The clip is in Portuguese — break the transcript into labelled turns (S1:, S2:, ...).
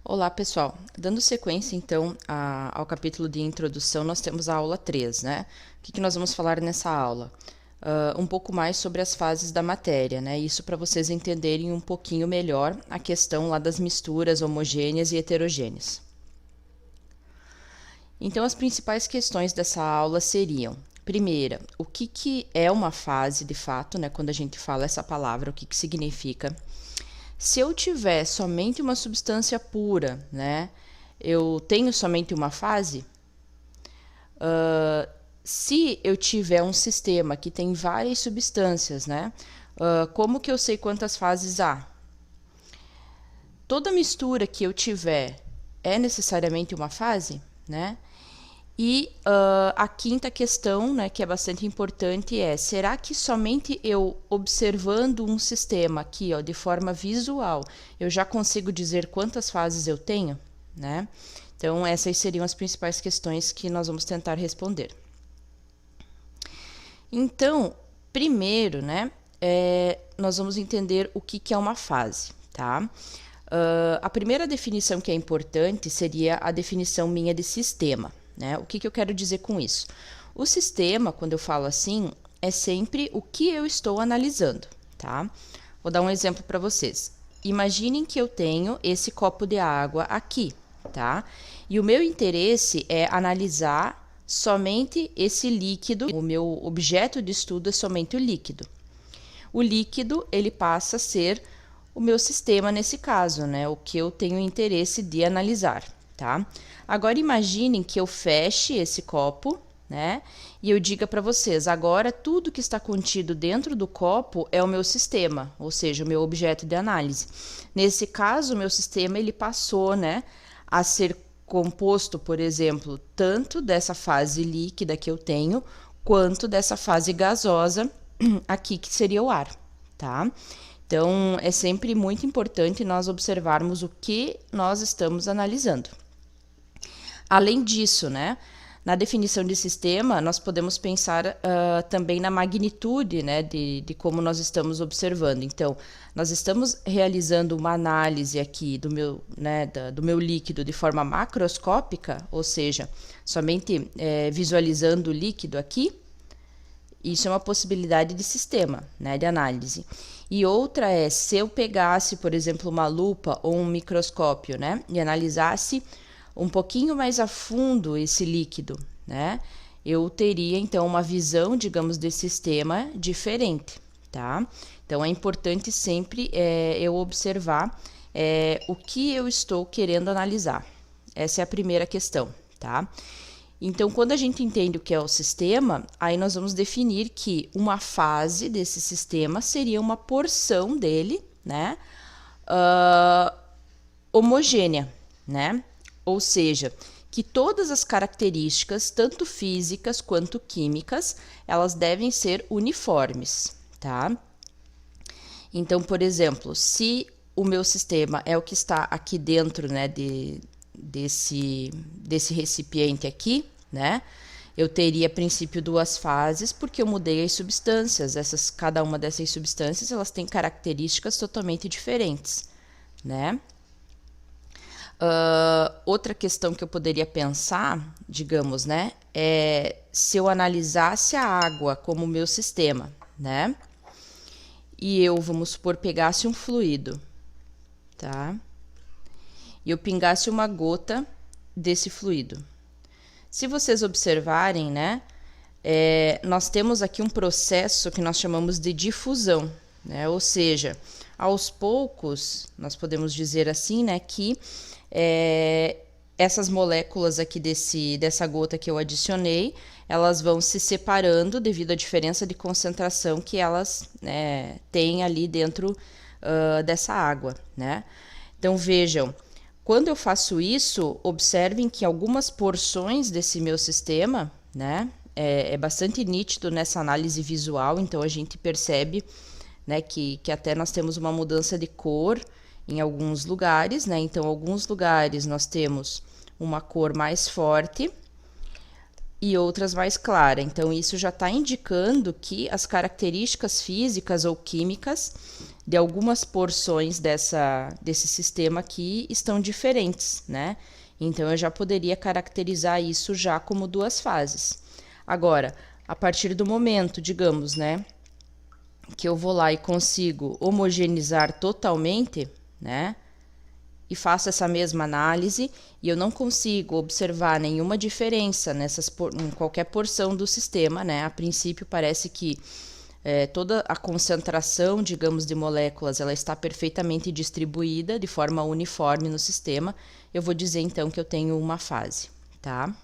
S1: Olá, pessoal. Dando sequência, então, ao capítulo de introdução, nós temos a aula 3, né? O que nós vamos falar nessa aula? Um pouco mais sobre as fases da matéria, né? Isso para vocês entenderem um pouquinho melhor a questão lá das misturas homogêneas e heterogêneas. Então, as principais questões dessa aula seriam: primeira, o que é uma fase de fato, né? Quando a gente fala essa palavra, o que significa? Se eu tiver somente uma substância pura, né, eu tenho somente uma fase? Se eu tiver um sistema que tem várias substâncias, né, como que eu sei quantas fases há? Toda mistura que eu tiver é necessariamente uma fase, né? E a quinta questão, né, que é bastante importante, é: será que somente eu observando um sistema aqui, ó, de forma visual, eu já consigo dizer quantas fases eu tenho, né? Então, essas seriam as principais questões que nós vamos tentar responder. Então, primeiro, né, nós vamos entender o que é uma fase, tá? A primeira definição que é importante seria a definição minha de sistema, né? O que eu quero dizer com isso? O sistema, quando eu falo assim, é sempre o que eu estou analisando, tá? Vou dar um exemplo para vocês. Imaginem que eu tenho esse copo de água aqui, tá? E o meu interesse é analisar somente esse líquido. O meu objeto de estudo é somente o líquido. O líquido, ele passa a ser o meu sistema nesse caso, né? O que eu tenho interesse de analisar, tá? Agora imaginem que eu feche esse copo, né? E eu diga para vocês: agora tudo que está contido dentro do copo é o meu sistema, ou seja, o meu objeto de análise. Nesse caso, o meu sistema ele passou, né, a ser composto, por exemplo, tanto dessa fase líquida que eu tenho, quanto dessa fase gasosa aqui, que seria o ar, tá? Então, é sempre muito importante nós observarmos o que nós estamos analisando. Além disso, né, na definição de sistema, nós podemos pensar também na magnitude, né, de como nós estamos observando. Então, nós estamos realizando uma análise aqui do meu líquido de forma macroscópica, ou seja, somente visualizando o líquido aqui. Isso é uma possibilidade de sistema, né, de análise. E outra é, se eu pegasse, por exemplo, uma lupa ou um microscópio, né, e analisasse um pouquinho mais a fundo esse líquido, né, eu teria, então, uma visão, digamos, de sistema diferente, tá? Então, é importante sempre eu observar o que eu estou querendo analisar. Essa é a primeira questão, tá? Então, quando a gente entende o que é o sistema, aí nós vamos definir que uma fase desse sistema seria uma porção dele, né, homogênea, né? Ou seja, que todas as características, tanto físicas quanto químicas, elas devem ser uniformes, tá? Então, por exemplo, se o meu sistema é o que está aqui dentro, né, desse recipiente aqui, né? Eu teria, a princípio, duas fases, porque eu mudei as substâncias. Cada uma dessas substâncias, elas têm características totalmente diferentes, né? Outra questão que eu poderia pensar, digamos, né, é se eu analisasse a água como meu sistema, né? E eu, vamos supor, pegasse um fluido, tá? E eu pingasse uma gota desse fluido. Se vocês observarem, né, nós temos aqui um processo que nós chamamos de difusão, né? Ou seja, aos poucos, nós podemos dizer assim, né, que essas moléculas aqui dessa gota que eu adicionei, elas vão se separando devido à diferença de concentração que elas, né, têm ali dentro dessa água, né? Então, vejam, quando eu faço isso, observem que algumas porções desse meu sistema, né, é bastante nítido nessa análise visual, então a gente percebe, né, que até nós temos uma mudança de cor em alguns lugares, né? Então, em alguns lugares nós temos uma cor mais forte, e outras mais claras. Então, isso já está indicando que as características físicas ou químicas de algumas porções desse sistema aqui estão diferentes, né? Então, eu já poderia caracterizar isso já como duas fases. Agora, a partir do momento, digamos, né, que eu vou lá e consigo homogeneizar totalmente, né, e faço essa mesma análise e eu não consigo observar nenhuma diferença em qualquer porção do sistema, né? A princípio parece que toda a concentração, digamos, de moléculas, ela está perfeitamente distribuída de forma uniforme no sistema. Eu vou dizer então que eu tenho uma fase, tá?